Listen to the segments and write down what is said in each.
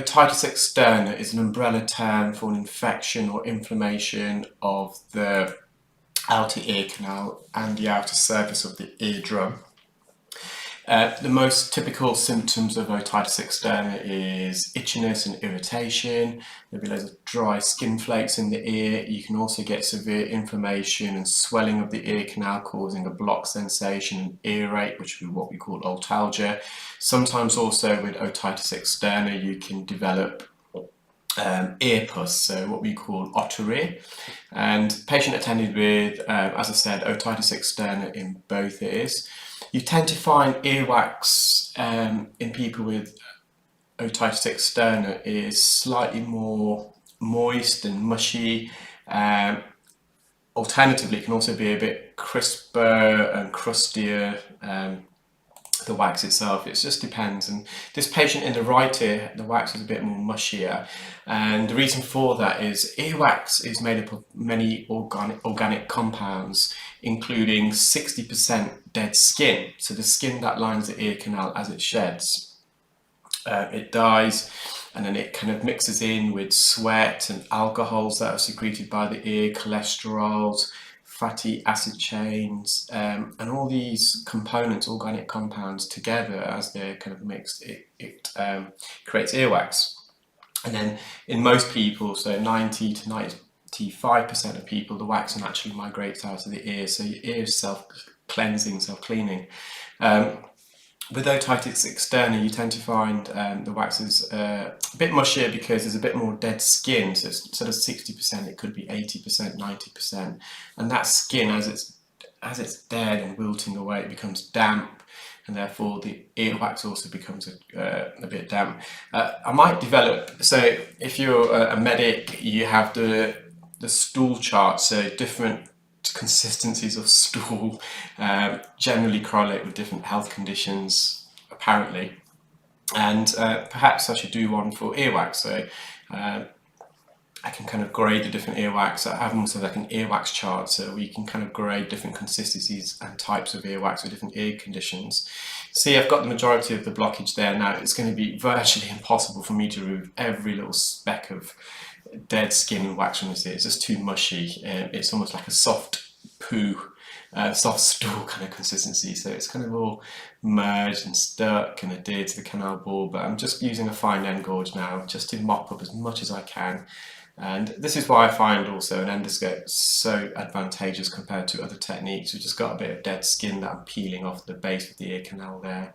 Otitis externa is an umbrella term for an infection or inflammation of the outer ear canal and the outer surface of the eardrum. The most typical symptoms of otitis externa is itchiness and irritation. There'll be loads of dry skin flakes in the ear. You can also get severe inflammation and swelling of the ear canal, causing a blocked sensation and earache, which would be what we call otalgia. Sometimes also with otitis externa you can develop ear pus, so what we call otolaryngology. And patient attended with, as I said, otitis externa in both ears. You tend to find earwax in people with otitis externa is slightly more moist and mushy. Alternatively, it can also be a bit crisper and crustier. The wax itself, it just depends. And this patient in the right ear, the wax is a bit more mushier, and the reason for that is earwax is made up of many organic compounds, including 60% dead skin. So the skin that lines the ear canal, as it sheds, it dies, and then it kind of mixes in with sweat and alcohols that are secreted by the ear, cholesterols, fatty acid chains, and all these components, organic compounds together, as they're kind of mixed, it creates earwax. And then in most people, so 90 to 95% of people, the wax naturally migrates out of the ear, so your ear is self-cleansing, self-cleaning. With otitis externa, you tend to find the wax is a bit mushier because there's a bit more dead skin. So instead of 60%, it could be 80%, 90%. And that skin, as it's dead and wilting away, it becomes damp, and therefore the earwax also becomes a bit damp. I might develop, so if you're a medic, you have the stool chart, so different consistencies of stool generally correlate with different health conditions, apparently, and perhaps I should do one for earwax. So I can kind of grade the different earwax. I have also like an earwax chart, so we can kind of grade different consistencies and types of earwax for different ear conditions. See, I've got the majority of the blockage there now. It's going to be virtually impossible for me to remove every little speck of dead skin and wax from this ear. It's just too mushy. It's almost like a soft poo, soft stool kind of consistency. So it's kind of all merged and stuck and adhered to the canal wall. But I'm just using a fine end gauge now just to mop up as much as I can. And this is why I find also an endoscope so advantageous compared to other techniques. We've just got a bit of dead skin that I'm peeling off the base of the ear canal there.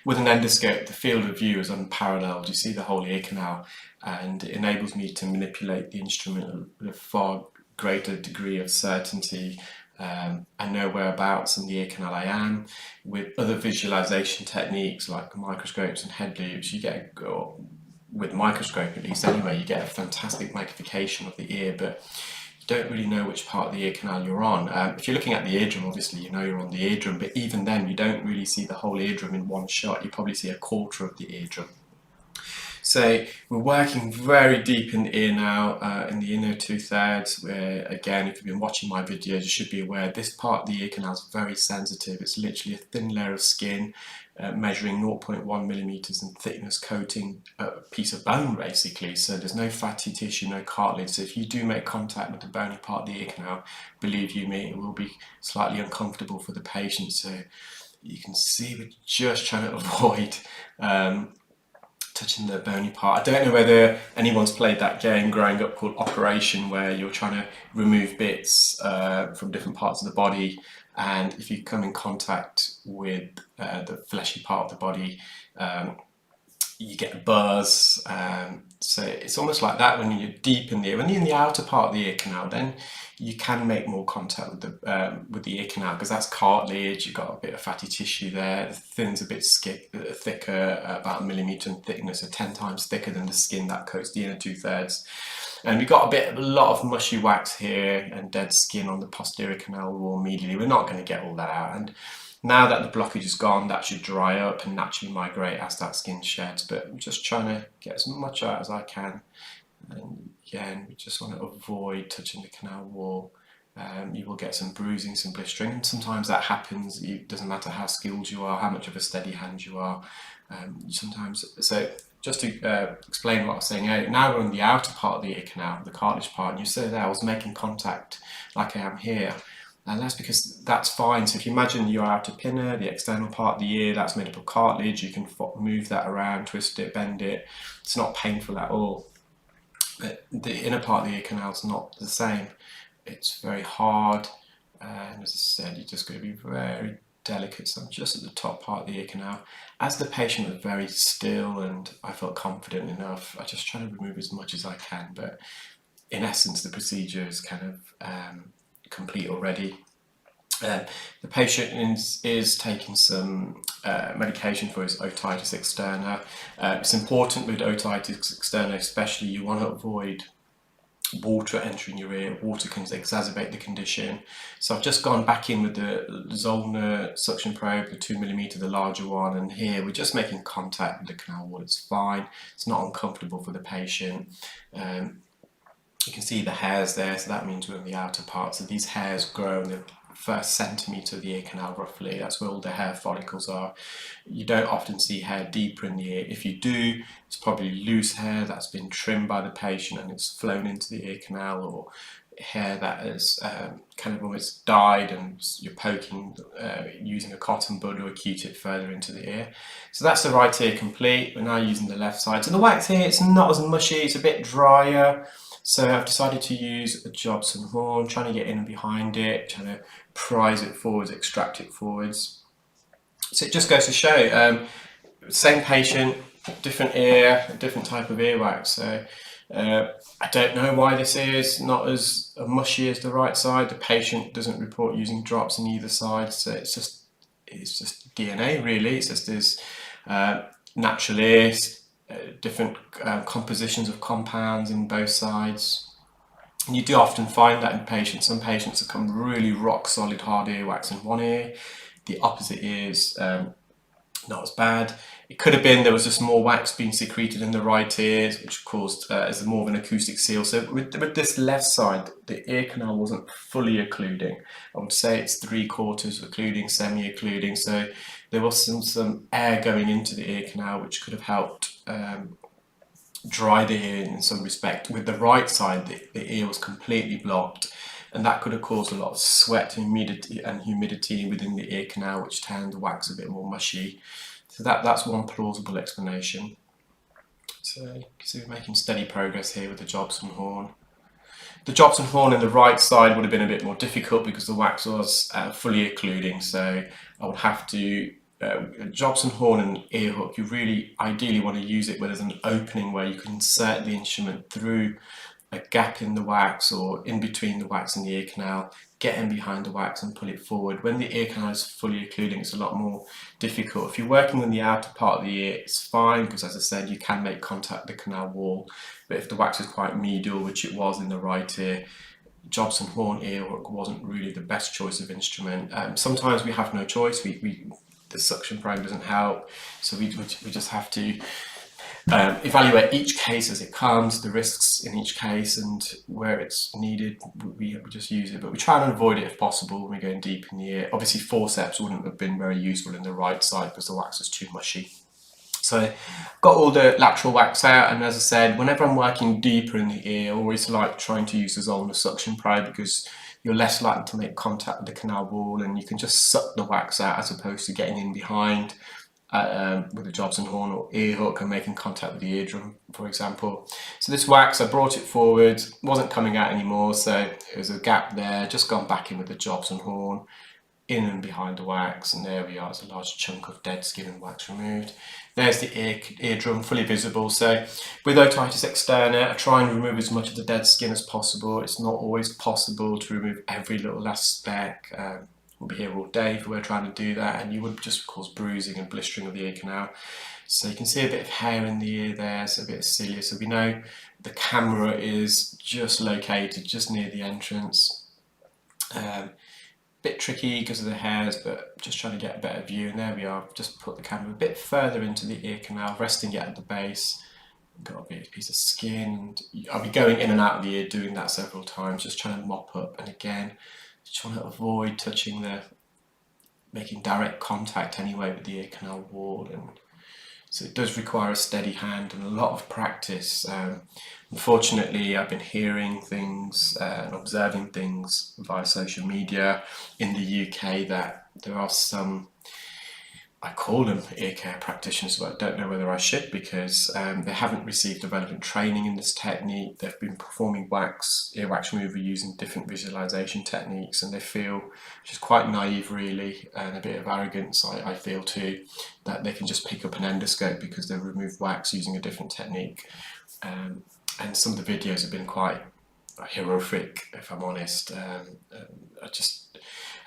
With an endoscope, the field of view is unparalleled. You see the whole ear canal, and it enables me to manipulate the instrument with a far greater degree of certainty. I know whereabouts in the ear canal I am. With other visualization techniques like microscopes and head loops, you get, with microscope at least anyway, you get a fantastic magnification of the ear, but you don't really know which part of the ear canal you're on. If you're looking at the eardrum, obviously you know you're on the eardrum, but even then you don't really see the whole eardrum in one shot. You probably see a quarter of the eardrum. So we're working very deep in the ear now, in the inner 2/3, where, again, if you've been watching my videos, you should be aware this part of the ear canal is very sensitive. It's literally a thin layer of skin measuring 0.1 millimeters in thickness, coating a piece of bone, basically. So there's no fatty tissue, no cartilage. So if you do make contact with the bony part of the ear canal, believe you me, it will be slightly uncomfortable for the patient. So you can see we're just trying to avoid touching the bony part. I don't know whether anyone's played that game growing up called Operation, where you're trying to remove bits from different parts of the body, and if you come in contact with the fleshy part of the body, you get a buzz. So it's almost like that when you're deep in the ear. When you're in the outer part of the ear canal, then you can make more contact with the ear canal, because that's cartilage. You've got a bit of fatty tissue there. The thin's a bit thicker, about 1 millimeter in thickness, so 10 times thicker than the skin that coats the inner 2/3. And we've got a lot of mushy wax here and dead skin on the posterior canal wall immediately. We're not going to get all that out. And now that the blockage is gone, that should dry up and naturally migrate as that skin sheds. But I'm just trying to get as much out as I can. And again, we just want to avoid touching the canal wall. You will get some bruising, some blistering, and sometimes that happens. It doesn't matter how skilled you are, how much of a steady hand you are. Sometimes, so just to explain what I was saying earlier, now we're on the outer part of the ear canal, the cartilage part, and you see there I was making contact like I am here. And that's because that's fine. So if you imagine your outer pinna, the external part of the ear, that's made up of cartilage, you can move that around, twist it, bend it. It's not painful at all. But the inner part of the ear canal is not the same. It's very hard, and as I said, you're just going to be very delicate. So I'm just at the top part of the ear canal. As the patient was very still and I felt confident enough, I just try to remove as much as I can. But in essence, the procedure is kind of complete already. The patient is taking some medication for his otitis externa. It's important with otitis externa, especially, you want to avoid water entering your ear. Water can exacerbate the condition. So I've just gone back in with the Zollner suction probe, the 2mm, the larger one, and here we're just making contact with the canal wall. It's fine. It's not uncomfortable for the patient. You can see the hairs there, so that means we're in the outer part. So these hairs grow in the first centimetre of the ear canal roughly. That's where all the hair follicles are. You don't often see hair deeper in the ear. If you do, it's probably loose hair that's been trimmed by the patient and it's flown into the ear canal, or hair that is kind of almost dyed and you're poking using a cotton bud or a Q-tip further into the ear. So that's the right ear complete. We're now using the left side. So the wax here, it's not as mushy, it's a bit drier. So I've decided to use a Jobson horn, trying to get in and behind it, trying to prise it forwards, extract it forwards. So it just goes to show, same patient, different ear, different type of earwax. So I don't know why this is not as mushy as the right side. The patient doesn't report using drops in either side, so it's just DNA really. It's just this natural ear. Different compositions of compounds in both sides, and you do often find that in patients. Some patients have come really rock solid hard earwax in one ear, the opposite ear is not as bad. It could have been there was just more wax being secreted in the right ear, which caused as more of an acoustic seal. So with this left side, the ear canal wasn't fully occluding. I would say it's 3/4 occluding, semi-occluding. So there was some air going into the ear canal, which could have helped dry the ear in some respect. With the right side, the ear was completely blocked, and that could have caused a lot of sweat, humidity within the ear canal, which turned the wax a bit more mushy. So that's one plausible explanation. So you can see we're making steady progress here with the Jobson horn. The Jobson horn in the right side would have been a bit more difficult because the wax was fully occluding, so I would have to Jobson horn and ear hook, you really ideally want to use it where there's an opening where you can insert the instrument through a gap in the wax or in between the wax and the ear canal, get in behind the wax and pull it forward. When the ear canal is fully occluding, it's a lot more difficult. If you're working on the outer part of the ear, it's fine because, as I said, you can make contact with the canal wall. But if the wax is quite medial, which it was in the right ear, Jobson horn ear hook wasn't really the best choice of instrument. Sometimes we have no choice. The suction probe doesn't help, so we just have to evaluate each case as it comes, the risks in each case, and where it's needed, we just use it. But we try and avoid it if possible when we're going deep in the ear. Obviously, forceps wouldn't have been very useful in the right side because the wax is too mushy. So got all the lateral wax out, and as I said, whenever I'm working deeper in the ear, I always like trying to use the Zollner suction probe because you're less likely to make contact with the canal wall and you can just suck the wax out as opposed to getting in behind with a Jobson horn or ear hook and making contact with the eardrum, for example. So this wax, I brought it forward, wasn't coming out anymore, so there was a gap there, just gone back in with the Jobson horn, in and behind the wax, and there we are, it's a large chunk of dead skin and wax removed. There's the eardrum, fully visible. So with otitis externa, I try and remove as much of the dead skin as possible. It's not always possible to remove every little last speck. We'll be here all day if we're trying to do that, and you would just cause bruising and blistering of the ear canal. So you can see a bit of hair in the ear there, so a bit of cilia. So we know the camera is just located just near the entrance. Bit tricky because of the hairs, but just trying to get a better view. And there we are, just put the camera a bit further into the ear canal, resting it at the base. Got a bit of piece of skin, and I'll be going in and out of the ear doing that several times, just trying to mop up, and again trying to avoid touching making direct contact anyway with the ear canal wall. And So it does require a steady hand and a lot of practice. Unfortunately, I've been hearing things and observing things via social media in the UK that there are some, I call them ear care practitioners, but I don't know whether I should, because they haven't received the relevant training in this technique. They've been performing earwax removal using different visualization techniques, and they feel, which is quite naive really, and a bit of arrogance I feel too, that they can just pick up an endoscope because they've removed wax using a different technique. And some of the videos have been quite horrific, if I'm honest.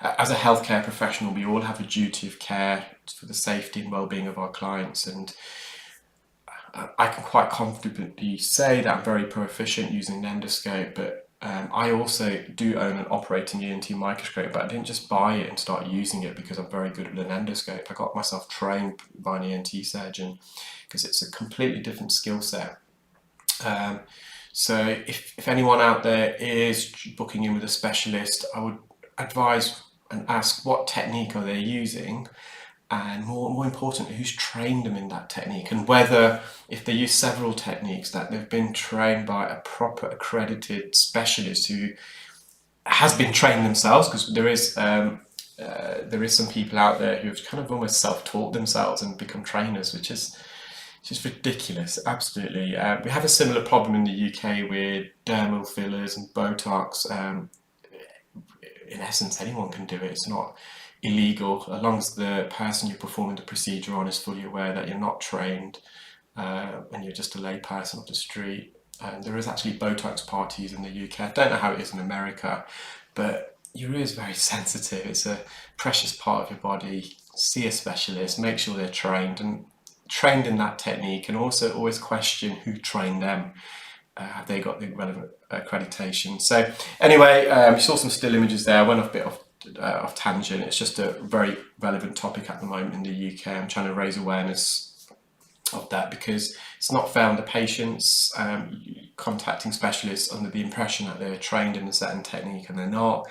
As a healthcare professional, we all have a duty of care for the safety and well-being of our clients, and I can quite confidently say that I'm very proficient using an endoscope, but I also do own an operating ENT microscope, but I didn't just buy it and start using it because I'm very good with an endoscope. I got myself trained by an ENT surgeon because it's a completely different skill set. So if anyone out there is booking in with a specialist, I would advise and ask what technique are they using, and more importantly, who's trained them in that technique, and whether, if they use several techniques, that they've been trained by a proper accredited specialist who has been trained themselves, because there is some people out there who've kind of almost self-taught themselves and become trainers, which is just ridiculous, absolutely. We have a similar problem in the UK with dermal fillers and Botox. In essence, anyone can do it. It's not illegal, as long as the person you're performing the procedure on is fully aware that you're not trained and you're just a lay person off the street. There is actually Botox parties in the UK. I don't know how it is in America, but your ear is very sensitive. It's a precious part of your body. See a specialist, make sure they're trained in that technique, and also always question who trained them. Have they got the relevant accreditation? So anyway, you saw some still images there. I went off a bit off tangent. It's just a very relevant topic at the moment in the UK. I'm trying to raise awareness of that because it's not fair on the patients contacting specialists under the impression that they're trained in a certain technique, and they're not.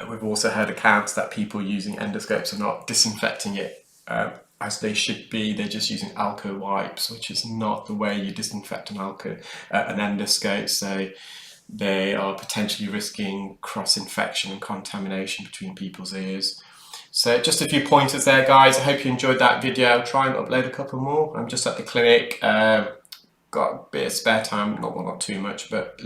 We've also heard accounts that people using endoscopes are not disinfecting it as they should be. They're just using alco wipes, which is not the way you disinfect an endoscope. So they are potentially risking cross-infection and contamination between people's ears. So just a few pointers there, guys. I hope you enjoyed that video. I'll try and upload a couple more. I'm just at the clinic. Got a bit of spare time, not too much, but